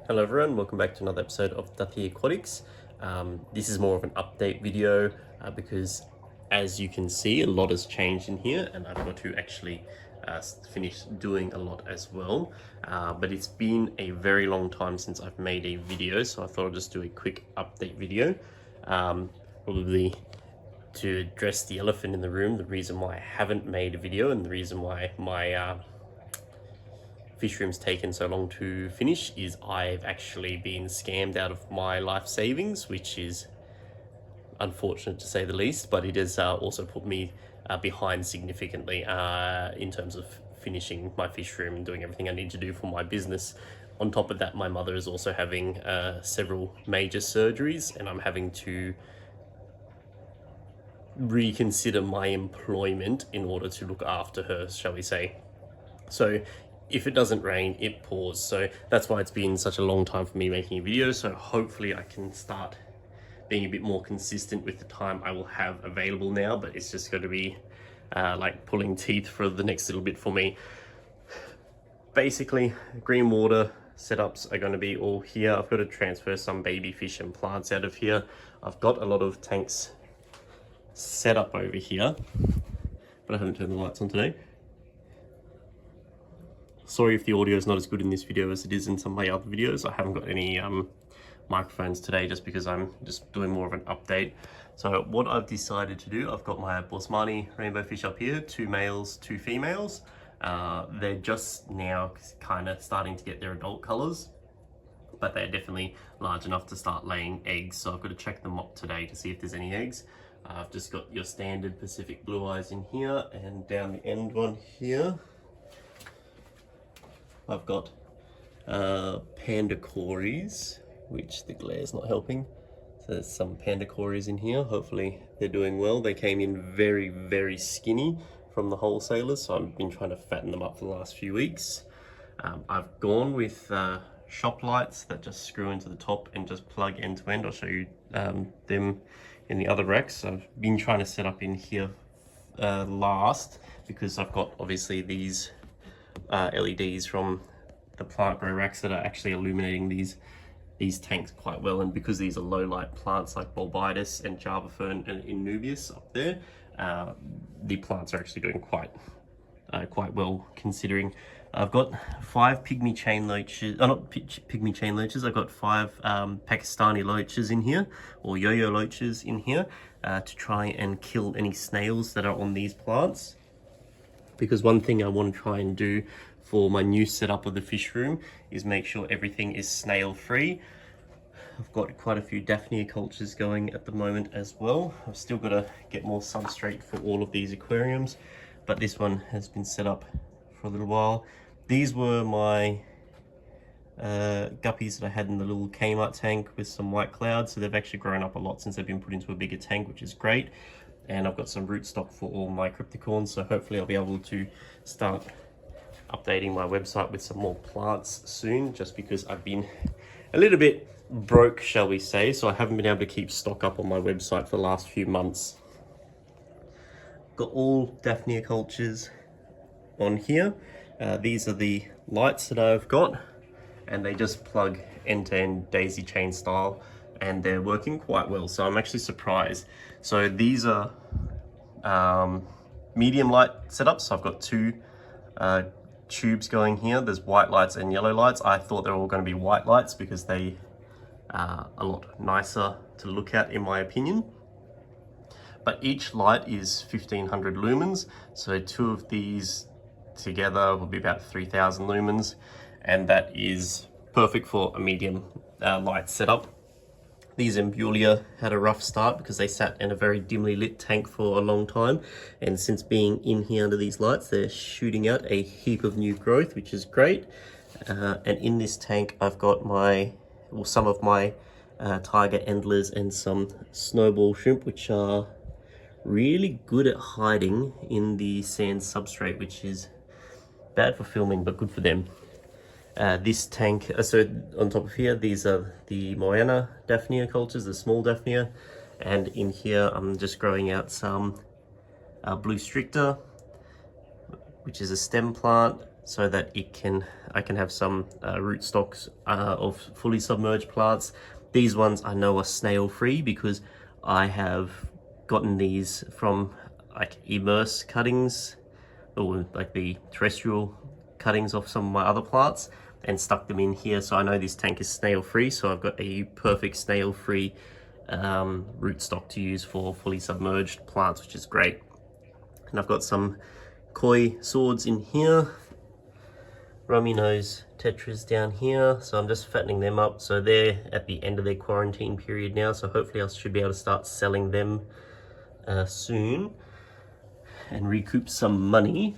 Hello everyone, welcome back to another episode of Duthie Aquatics. This is more of an update video because as you can see, a lot has changed in here and I've got to actually finish doing a lot as well. But it's been a very long time since I've made a video, so I thought I'd just do a quick update video. Probably to address the elephant in the room, the reason why I haven't made a video and the reason why my fish room's taken so long to finish is I've actually been scammed out of my life savings, which is unfortunate to say the least, but it has also put me behind significantly in terms of finishing my fish room and doing everything I need to do for my business. On top of that, my mother is also having several major surgeries and I'm having to reconsider my employment in order to look after her, shall we say. So if it doesn't rain, it pours. So that's why it's been such a long time for me making a video. So hopefully I can start being a bit more consistent with the time I will have available now, but it's just going to be like pulling teeth for the next little bit for me. Basically, green water setups are going to be all here. I've got to transfer some baby fish and plants out of here. I've got a lot of tanks set up over here, but I haven't turned the lights on today. Sorry if the audio is not as good in this video as it is in some of my other videos. I haven't got any microphones today just because I'm just doing more of an update. So what I've decided to do, I've got my Bosmani rainbow fish up here, 2 males, 2 females. They're just now kind of starting to get their adult colors, but they're definitely large enough to start laying eggs. So I've got to check them up today to see if there's any eggs. I've just got your standard Pacific blue eyes in here, and down the end one here I've got panda cories, which the glare's not helping. So there's some panda cories in here. Hopefully they're doing well. They came in very, very skinny from the wholesalers, so I've been trying to fatten them up for the last few weeks. I've gone with shop lights that just screw into the top and just plug end to end. I'll show you them in the other racks. I've been trying to set up in here last because I've got obviously these LEDs from the plant grow racks that are actually illuminating these tanks quite well, and because these are low light plants like Bulbitis and Java Fern and Inubius up there, the plants are actually doing quite well considering. I've got 5 pygmy chain loaches, not pygmy chain loaches, I've got 5 Pakistani loaches in here, or yo-yo loaches in here, to try and kill any snails that are on these plants. Because one thing I want to try and do for my new setup of the fish room is make sure everything is snail free. I've got quite a few Daphnia cultures going at the moment as well. I've still got to get more substrate for all of these aquariums, but this one has been set up for a little while. These were my guppies that I had in the little Kmart tank with some white clouds, so they've actually grown up a lot since they've been put into a bigger tank, which is great. And I've got some rootstock for all my crypticorns, so hopefully I'll be able to start updating my website with some more plants soon, just because I've been a little bit broke, shall we say, so I haven't been able to keep stock up on my website for the last few months. Got all Daphnia cultures on here. These are the lights that I've got, and they just plug end-to-end daisy chain style, and they're working quite well, so I'm actually surprised. So these are medium light setups. So I've got 2 tubes going here. There's white lights and yellow lights. I thought they were all going to be white lights because they are a lot nicer to look at in my opinion. But each light is 1500 lumens, so 2 of these together will be about 3000 lumens, and that is perfect for a medium light setup. These Embulia had a rough start because they sat in a very dimly lit tank for a long time, and since being in here under these lights, they're shooting out a heap of new growth, which is great. And in this tank, I've got some of my tiger endlers and some snowball shrimp, which are really good at hiding in the sand substrate, which is bad for filming, but good for them. This tank, so on top of here, these are the Moana Daphnia cultures, the small Daphnia, and in here I'm just growing out some blue stricta, which is a stem plant, so that I can have some rootstocks of fully submerged plants. These ones I know are snail free because I have gotten these from like immerse cuttings, or like the terrestrial cuttings off some of my other plants, and stuck them in here. So I know this tank is snail free, so I've got a perfect snail free rootstock to use for fully submerged plants, which is great. And I've got some koi swords in here, rummy nose tetras down here, so I'm just fattening them up. So they're at the end of their quarantine period now, so hopefully I should be able to start selling them soon and recoup some money.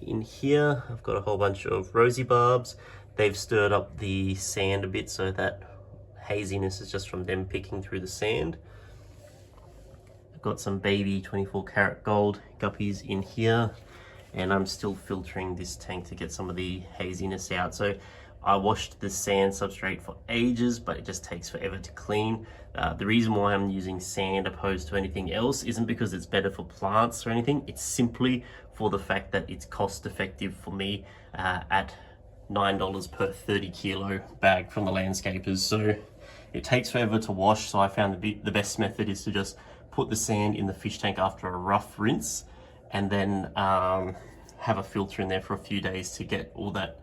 In here I've got a whole bunch of rosy barbs. They've stirred up the sand a bit, so that haziness is just from them picking through the sand. I've got some baby 24 karat gold guppies in here, and I'm still filtering this tank to get some of the haziness out. So I washed the sand substrate for ages, but it just takes forever to clean. The reason why I'm using sand opposed to anything else isn't because it's better for plants or anything. It's simply for the fact that it's cost effective for me at $9 per 30 kilo bag from the landscapers. So it takes forever to wash, so I found the best method is to just put the sand in the fish tank after a rough rinse, and then have a filter in there for a few days to get all that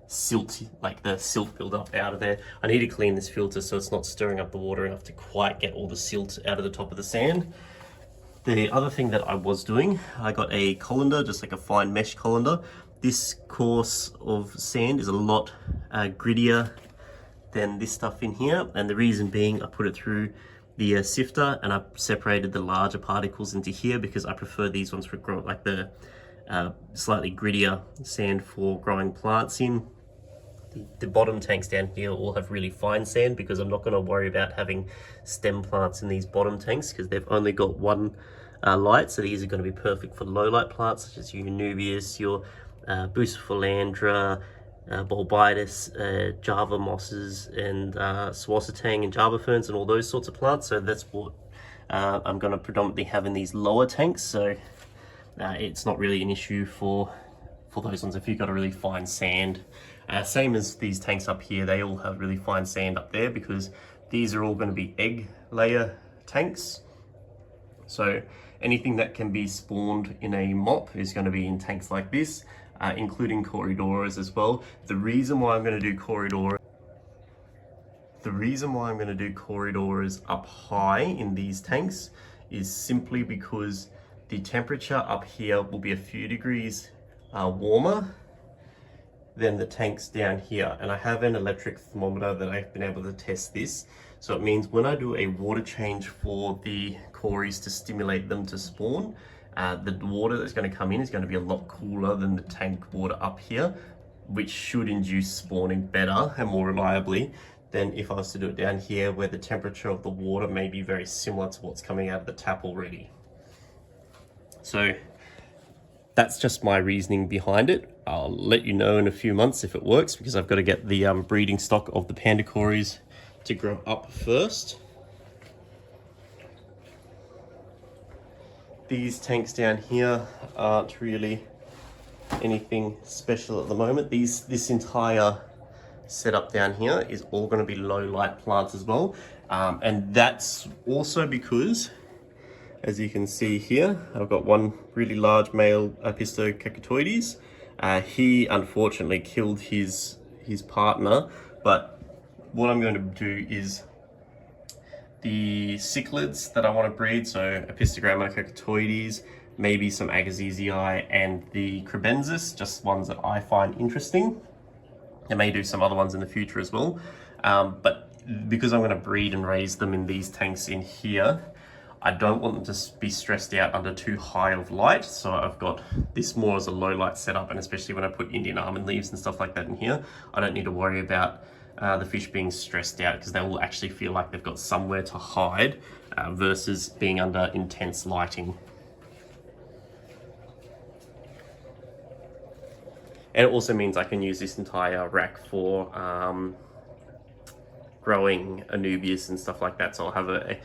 silt, like the silt buildup out of there. I need to clean this filter so it's not stirring up the water enough to quite get all the silt out of the top of the sand. The other thing that I was doing, I got a colander, just like a fine mesh colander. This course of sand is a lot grittier than this stuff in here, and the reason being I put it through the sifter and I separated the larger particles into here because I prefer these ones for growing, like the slightly grittier sand for growing plants in. The bottom tanks down here all have really fine sand because I'm not going to worry about having stem plants in these bottom tanks because they've only got one light, so these are going to be perfect for low light plants such as your Nubius, your Bucephalandra, Bulbitis, Java mosses, and Swasitang and Java ferns and all those sorts of plants. So that's what I'm going to predominantly have in these lower tanks. So it's not really an issue for those ones if you've got a really fine sand. Same as these tanks up here, they all have really fine sand up there because these are all going to be egg layer tanks. So anything that can be spawned in a mop is going to be in tanks like this, including Corydoras as well. The reason why I'm going to do Corydoras up high in these tanks is simply because the temperature up here will be a few degrees warmer than the tanks down here. And I have an electric thermometer that I've been able to test this. So it means when I do a water change for the cories to stimulate them to spawn, the water that's going to come in is going to be a lot cooler than the tank water up here, which should induce spawning better and more reliably than if I was to do it down here where the temperature of the water may be very similar to what's coming out of the tap already. So that's just my reasoning behind it. I'll let you know in a few months if it works because I've got to get the breeding stock of the panda cories to grow up first. These tanks down here aren't really anything special at the moment. This entire setup down here is all going to be low light plants as well, and that's also because, as you can see here, I've got one really large male Pistocacatoides. He unfortunately killed his partner, but what I'm going to do is the cichlids that I want to breed, so Apistogramma cacatoides, maybe some Agassizii, and the Crebensis, just ones that I find interesting. I may do some other ones in the future as well, but because I'm going to breed and raise them in these tanks in here, I don't want them to be stressed out under too high of light, so I've got this more as a low light setup, and especially when I put Indian almond leaves and stuff like that in here, I don't need to worry about the fish being stressed out because they will actually feel like they've got somewhere to hide versus being under intense lighting. And it also means I can use this entire rack for growing Anubias and stuff like that, so I'll have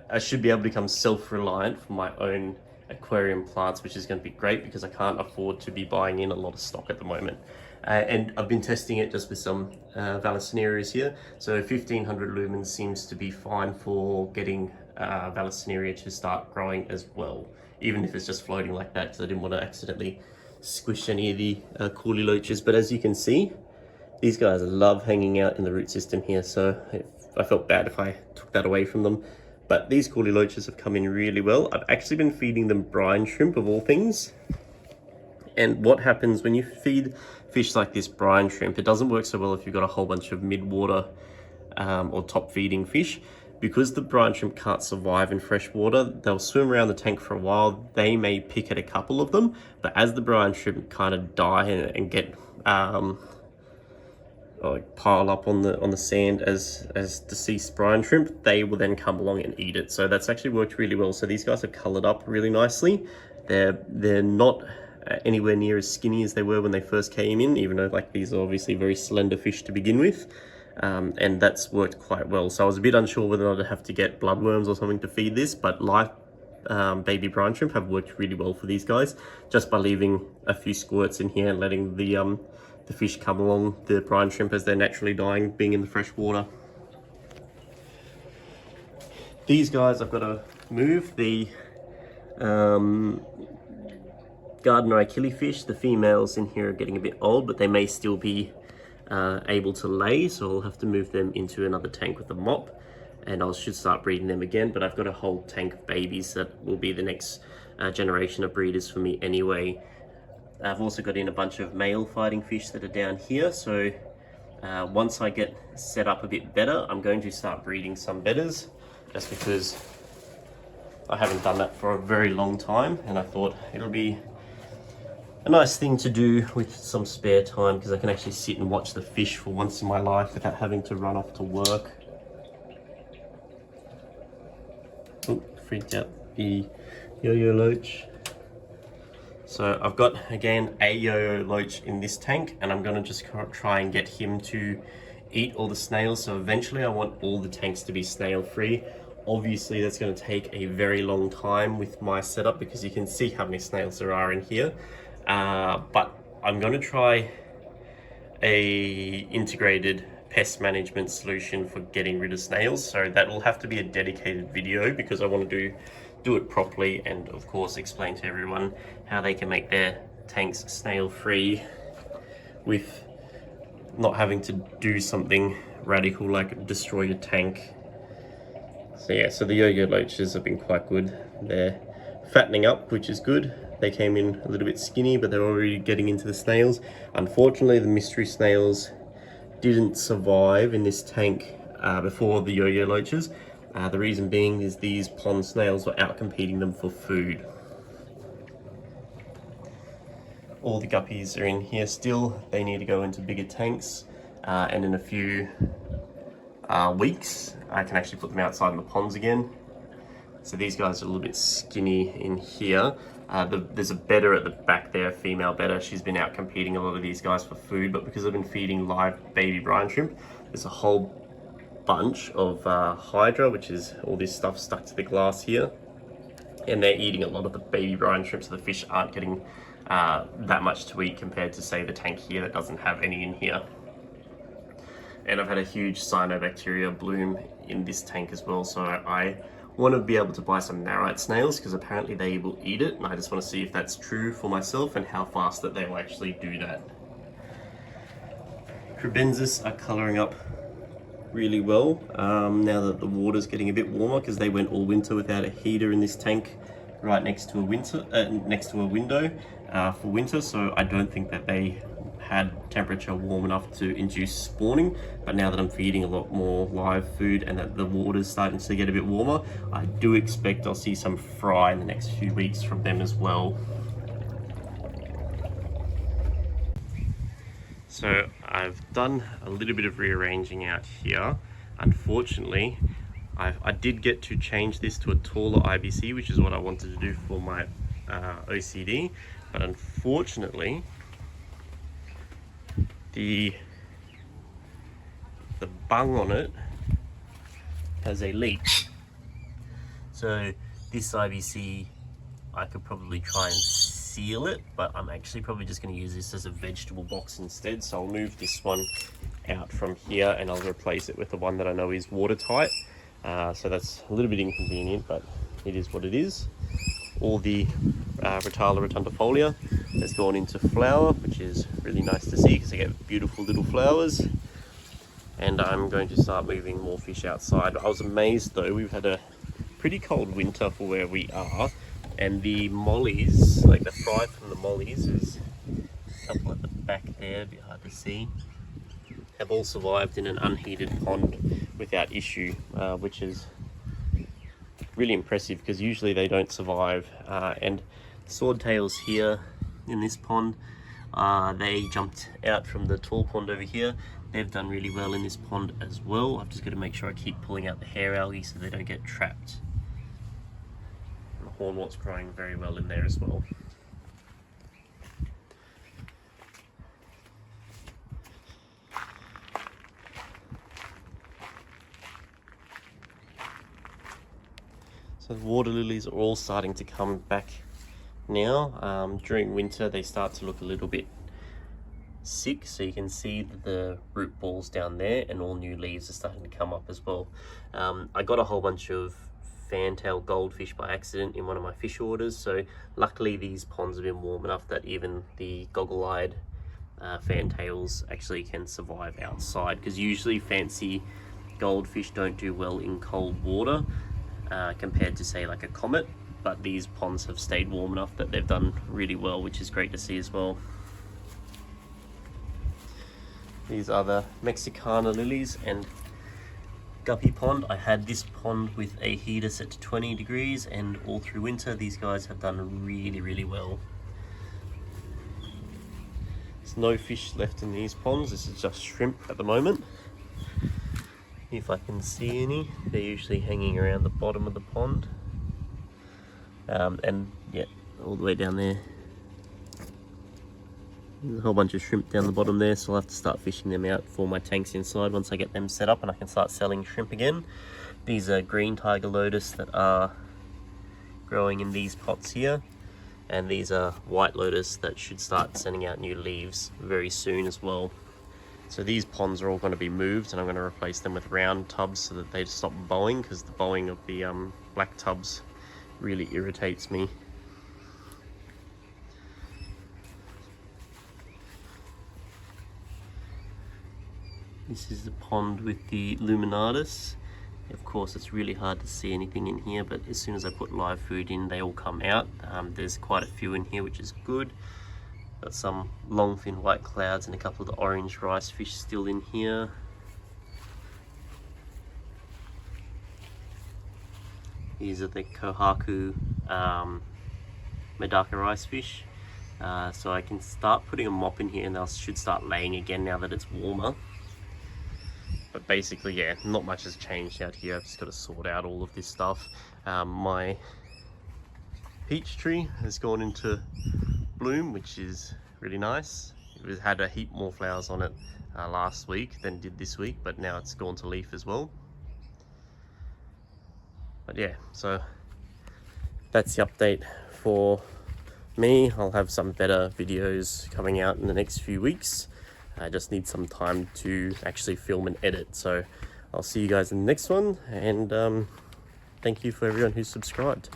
I should be able to become self-reliant for my own aquarium plants, which is going to be great because I can't afford to be buying in a lot of stock at the moment. And I've been testing it just with some Vallisnerias here. So 1500 lumens seems to be fine for getting Vallisneria to start growing as well, even if it's just floating like that, because I didn't want to accidentally squish any of the Corley loaches. But as you can see, these guys love hanging out in the root system here, so I felt bad if I took that away from them. But these Corley loaches have come in really well. I've actually been feeding them brine shrimp of all things. And what happens when you feed fish like this brine shrimp, it doesn't work so well if you've got a whole bunch of mid-water or top feeding fish. Because the brine shrimp can't survive in fresh water, they'll swim around the tank for a while. They may pick at a couple of them, but as the brine shrimp kind of die and get like pile up on the sand as deceased brine shrimp, they will then come along and eat it. So that's actually worked really well. So these guys have colored up really nicely. They're not anywhere near as skinny as they were when they first came in, even though like these are obviously very slender fish to begin with. And that's worked quite well. So I was a bit unsure whether I'd have to get bloodworms or something to feed this, but live baby brine shrimp have worked really well for these guys, just by leaving a few squirts in here and letting the fish come along the brine shrimp as they're naturally dying, being in the fresh water. These guys I've got to move. The Gardner killifish, the females in here are getting a bit old, but they may still be able to lay, so I'll have to move them into another tank with a mop, and I should start breeding them again. But I've got a whole tank of babies that will be the next generation of breeders for me anyway. I've also got in a bunch of male fighting fish that are down here, so once I get set up a bit better, I'm going to start breeding some bedders, just because I haven't done that for a very long time, and I thought it'll be a nice thing to do with some spare time, because I can actually sit and watch the fish for once in my life without having to run off to work. Oh, freaked out the yo-yo loach. So I've got, again, a yo-yo loach in this tank, and I'm going to just try and get him to eat all the snails. So eventually I want all the tanks to be snail free. Obviously that's going to take a very long time with my setup, because you can see how many snails there are in here. But I'm going to try a integrated pest management solution for getting rid of snails. So that will have to be a dedicated video, because I want to do it properly, and of course explain to everyone how they can make their tanks snail free with not having to do something radical like destroy your tank. So yeah, so the yo-yo loaches have been quite good. They're fattening up, which is good. They came in a little bit skinny, but they're already getting into the snails. Unfortunately, the mystery snails didn't survive in this tank before the yo-yo loaches. The reason being is these pond snails were out competing them for food. All the guppies are in here still. They need to go into bigger tanks, and in a few weeks I can actually put them outside in the ponds again. So these guys are a little bit skinny in here. There's a bedder at the back there, a female bedder. She's been out competing a lot of these guys for food, but because I've been feeding live baby brine shrimp, there's a whole bunch of hydra, which is all this stuff stuck to the glass here, and they're eating a lot of the baby brine shrimp, so the fish aren't getting that much to eat compared to, say, the tank here that doesn't have any in here. And I've had a huge cyanobacteria bloom in this tank as well, so I want to be able to buy some narite snails, because apparently they will eat it, and I just want to see if that's true for myself and how fast that they will actually do that. Crebensis are colouring up really well now that the water's getting a bit warmer, because they went all winter without a heater in this tank right next to a window for winter, so I don't think that they had temperature warm enough to induce spawning. But now that I'm feeding a lot more live food and that the water's starting to get a bit warmer, I do expect I'll see some fry in the next few weeks from them as well. So I've done a little bit of rearranging out here. Unfortunately, I did get to change this to a taller IBC, which is what I wanted to do for my OCD, but unfortunately the bung on it has a leak. So this IBC I could probably try and seal it, but I'm actually probably just going to use this as a vegetable box instead. So I'll move this one out from here and I'll replace it with the one that I know is watertight. So that's a little bit inconvenient, but it is what it is. All the Rotala rotundifolia has gone into flower, which is really nice to see because they get beautiful little flowers. And I'm going to start moving more fish outside. I was amazed though, we've had a pretty cold winter for where we are, and the mollies, like the fry from the mollies, is a couple at the back there, a bit hard to see, have all survived in an unheated pond without issue, which is really impressive because usually they don't survive. And swordtails here in this pond, they jumped out from the tall pond over here. They've done really well in this pond as well. I've just got to make sure I keep pulling out the hair algae so they don't get trapped. And the hornwort's growing very well in there as well. So the water lilies are all starting to come back now. During winter they start to look a little bit sick, so you can see the root balls down there and all new leaves are starting to come up as well. I got a whole bunch of fantail goldfish by accident in one of my fish orders, so luckily these ponds have been warm enough that even the goggle-eyed fantails actually can survive outside, because usually fancy goldfish don't do well in cold water compared to say like a comet, but these ponds have stayed warm enough that they've done really well, which is great to see as well. These are the Mexicana lilies and guppy pond. I had this pond with a heater set to 20 degrees, and all through winter these guys have done really well. There's no fish left in these ponds, this is just shrimp at the moment. If I can see any, they're usually hanging around the bottom of the pond. And yeah, all the way down there. There's a whole bunch of shrimp down the bottom there, so I'll have to start fishing them out for my tanks inside once I get them set up and I can start selling shrimp again. These are green tiger lotus that are growing in these pots here, and these are white lotus that should start sending out new leaves very soon as well. So these ponds are all going to be moved, and I'm going to replace them with round tubs so that they stop bowing, because the bowing of the black tubs really irritates me. This is the pond with the Luminatus. Of course, it's really hard to see anything in here, but as soon as I put live food in, they all come out. There's quite a few in here, which is good. Got some longfin white clouds and a couple of the orange rice fish still in here. These are the Kohaku Medaka rice fish. So I can start putting a mop in here and they should start laying again now that it's warmer. But basically, yeah, not much has changed out here. I've just got to sort out all of this stuff. My peach tree has gone into bloom, which is really nice. It had a heap more flowers on it last week than did this week, but now it's gone to leaf as well. But yeah, so that's the update for me. I'll have some better videos coming out in the next few weeks. I just need some time to actually film and edit. So I'll see you guys in the next one, and thank you for everyone who's subscribed.